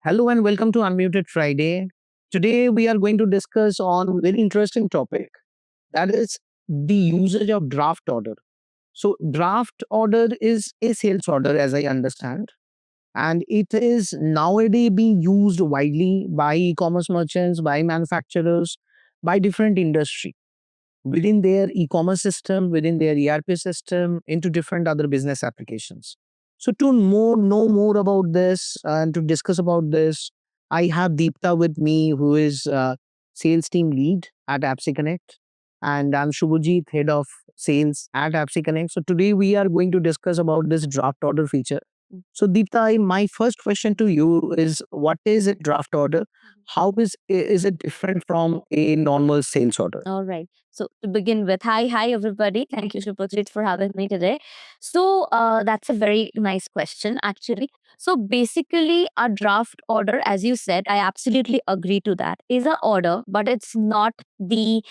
Hello and welcome to Unmuted Friday. Today we are going to discuss on a very interesting topic, that is the usage of draft order. So draft order is a sales order as I understand, and it is nowadays being used widely by e-commerce merchants, by manufacturers, by different industry within their e-commerce system, within their ERP system, into different other business applications. So to know more about this and to discuss about this, I have Deepta with me, who is sales team lead at AppSeConnect, and I'm Shubhajit, head of sales at AppSeConnect. So today we are going to discuss about this draft order feature. So Deepta, my first question to you is, what is a draft order? How is it different from a normal sales order? All right. So to begin with, hi everybody. Thank you, Subhajit, for having me today. So that's a very nice question, actually. So basically, a draft order, as you said, I absolutely agree to that, is a order, but it's not the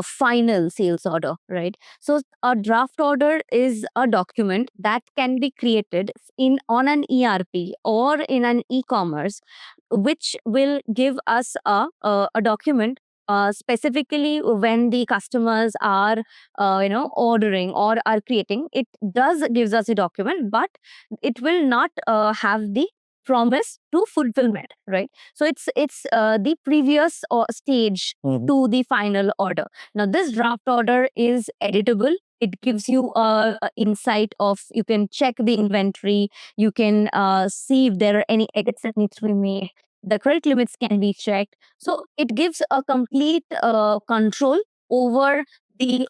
final sales order, right? So a draft order is a document that can be created in on an ERP or in an e-commerce, which will give us a document specifically when the customers are ordering or are creating. It does gives us a document, but it will not have the promise to fulfillment, right? So it's the previous stage to the final order. Now this draft order is editable. It gives you a insight of, you can check the inventory, you can see if there are any edits that needs to be made, the credit limits can be checked. So it gives a complete control over the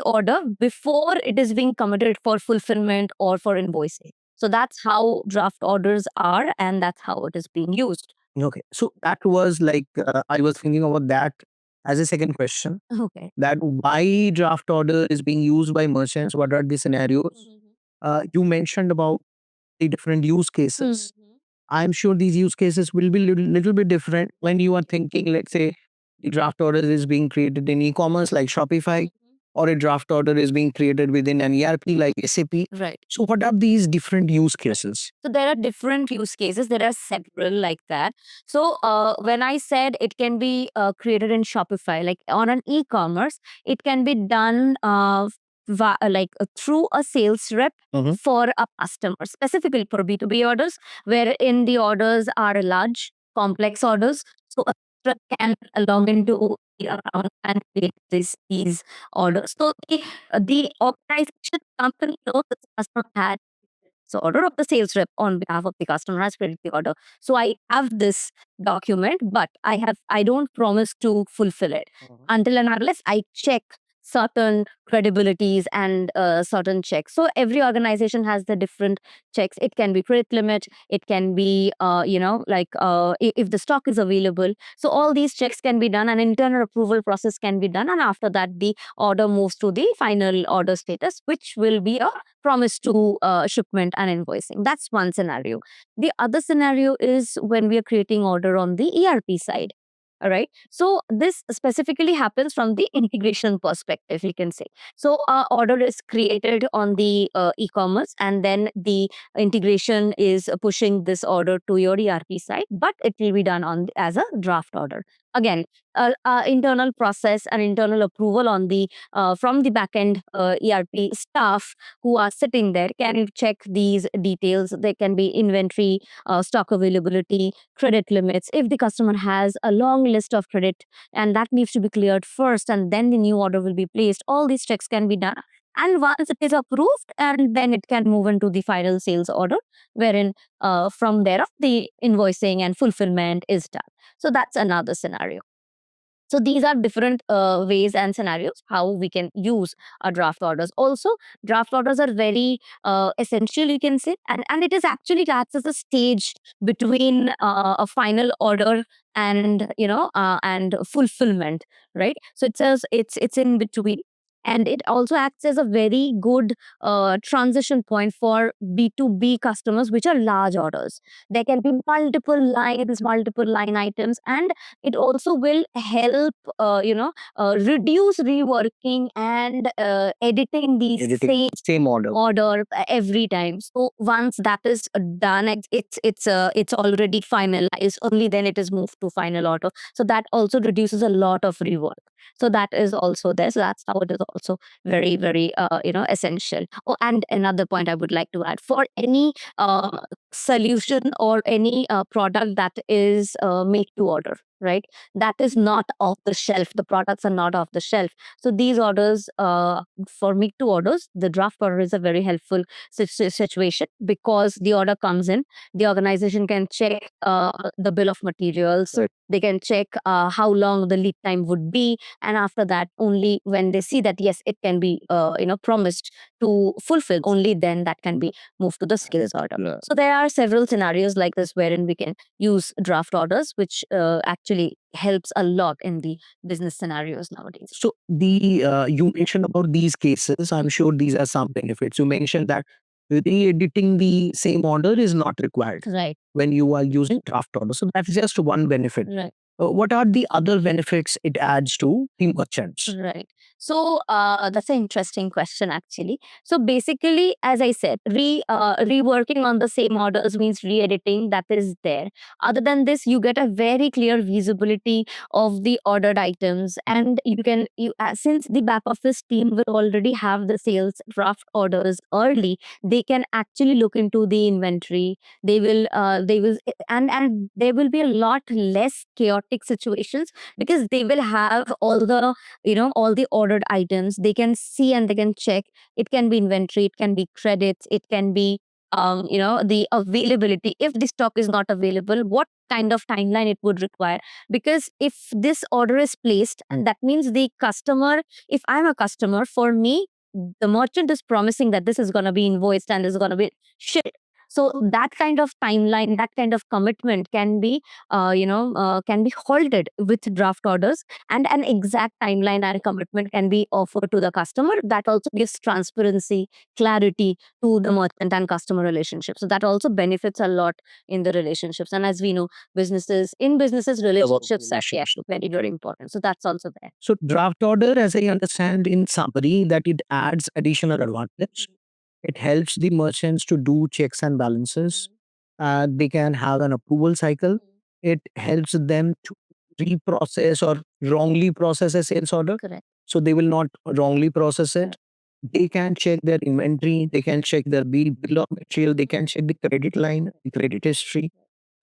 order before it is being committed for fulfillment or for invoicing. So that's how draft orders are, and that's how it is being used. Okay, so that was like I was thinking about that as a second question. Okay. That why draft order is being used by merchants? What are the scenarios? You mentioned about the different use cases. I'm sure these use cases will be little bit different when you are thinking, let's say, the draft order is being created in e-commerce like Shopify, or a draft order is being created within an ERP like SAP. Right. So, what are these different use cases? So there are different use cases. There are several like that. So when I said it can be created in Shopify, like on an e-commerce, it can be done through a sales rep for a customer, specifically for B2B orders, wherein the orders are large, complex orders. So a rep can log into the account and create these orders. So the organization company knows that the customer had so order of the sales rep on behalf of the customer has created the order. So I have this document, but I don't promise to fulfill it until and unless I check certain credibilities and certain checks. So every organization has the different checks. It can be credit limit. It can be if the stock is available. So all these checks can be done. An internal approval process can be done, and after that the order moves to the final order status, which will be a promise to shipment and invoicing. That's one scenario. The other scenario is when we are creating order on the ERP side. All right. So this specifically happens from the integration perspective, you can say. So order is created on the e-commerce, and then the integration is pushing this order to your ERP side, but it will be done on as a draft order. Again, internal process and internal approval on the from the backend ERP staff who are sitting there can check these details. They can be inventory, stock availability, credit limits. If the customer has a long list of credit and that needs to be cleared first, and then the new order will be placed, all these checks can be done. And once it is approved, and then it can move into the final sales order, wherein from there the invoicing and fulfillment is done. So that's another scenario. So these are different ways and scenarios how we can use our draft orders. Also, draft orders are very essential, you can say, and it is actually acts as a stage between a final order and and fulfillment, right? So it says it's in between. And it also acts as a very good transition point for B2B customers, which are large orders. There can be multiple lines, multiple line items, and it also will help, reduce reworking and editing the Same order. order every time. So once that is done, it's already finalized. Only then it is moved to final order. So that also reduces a lot of rework. So that is also there. So that's how it is also very, very essential. Oh, and another point I would like to add, for any solution or any product that is made to order, right? That is not off the shelf. The products are not off the shelf. So these orders, for make to orders, the draft order is a very helpful situation, because the order comes in, the organization can check the bill of materials. Right. They can check how long the lead time would be, and after that, only when they see that yes, it can be promised to fulfill, only then that can be moved to the skills order. Yeah. So there are several scenarios like this wherein we can use draft orders, which actually helps a lot in the business scenarios nowadays. So you mentioned about these cases. I'm sure these are some benefits. You mentioned that re-editing the same order is not required Right, when you are using draft order. So that's just one benefit. right. What are the other benefits it adds to the merchants? Right. So that's an interesting question, actually. So basically, as I said, reworking on the same orders means re-editing, that is there. Other than this, you get a very clear visibility of the ordered items, and since the back office team will already have the sales draft orders early, they can actually look into the inventory. They will, and there will be a lot less chaotic situations, because they will have all the ordered items. They can see and they can check. It can be inventory, it can be credits, it can be the availability. If the stock is not available, what kind of timeline it would require. Because if this order is placed, and that means the customer, if I'm a customer, for me, the merchant is promising that this is going to be invoiced and is going to be shipped. So that kind of timeline, that kind of commitment can be can be halted with draft orders, and an exact timeline and commitment can be offered to the customer. That also gives transparency, clarity to the merchant and customer relationship. So that also benefits a lot in the relationships. And as we know, relationships are Relationship. very, very important. So that's also there. So draft order, as I understand in summary, that it adds additional advantage. It helps the merchants to do checks and balances. They can have an approval cycle. It helps them to reprocess or wrongly process a sales order. Correct. So they will not wrongly process it. They can check their inventory. They can check their bill of material. They can check the credit line, the credit history,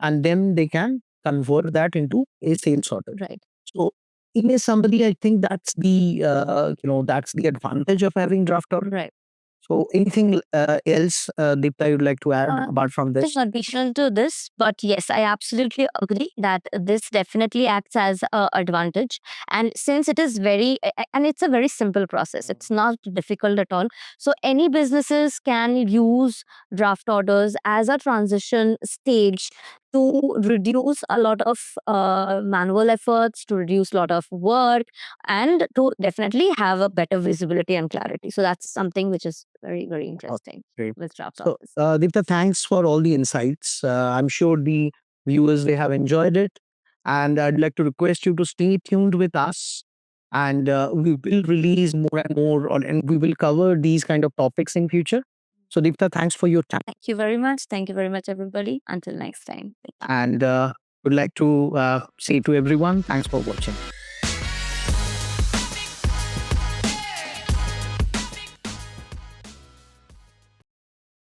and then they can convert that into a sales order. Right. So in a summary, I think that's the that's the advantage of having draft order. Right. So anything else, Deepta, you'd like to add apart from this? Nothing additional to this, but yes, I absolutely agree that this definitely acts as an advantage. And since it is and it's a very simple process, it's not difficult at all. So any businesses can use draft orders as a transition stage to reduce a lot of manual efforts, to reduce a lot of work, and to definitely have a better visibility and clarity. So that's something which is very, very interesting Great. with draft So, orders. Deepta, thanks for all the insights. I'm sure the viewers, they have enjoyed it. And I'd like to request you to stay tuned with us. And we will release more and more, and we will cover these kind of topics in future. So, Deepta, thanks for your time. Thank you very much. Thank you very much, everybody. Until next time. And would like to say to everyone, thanks for watching.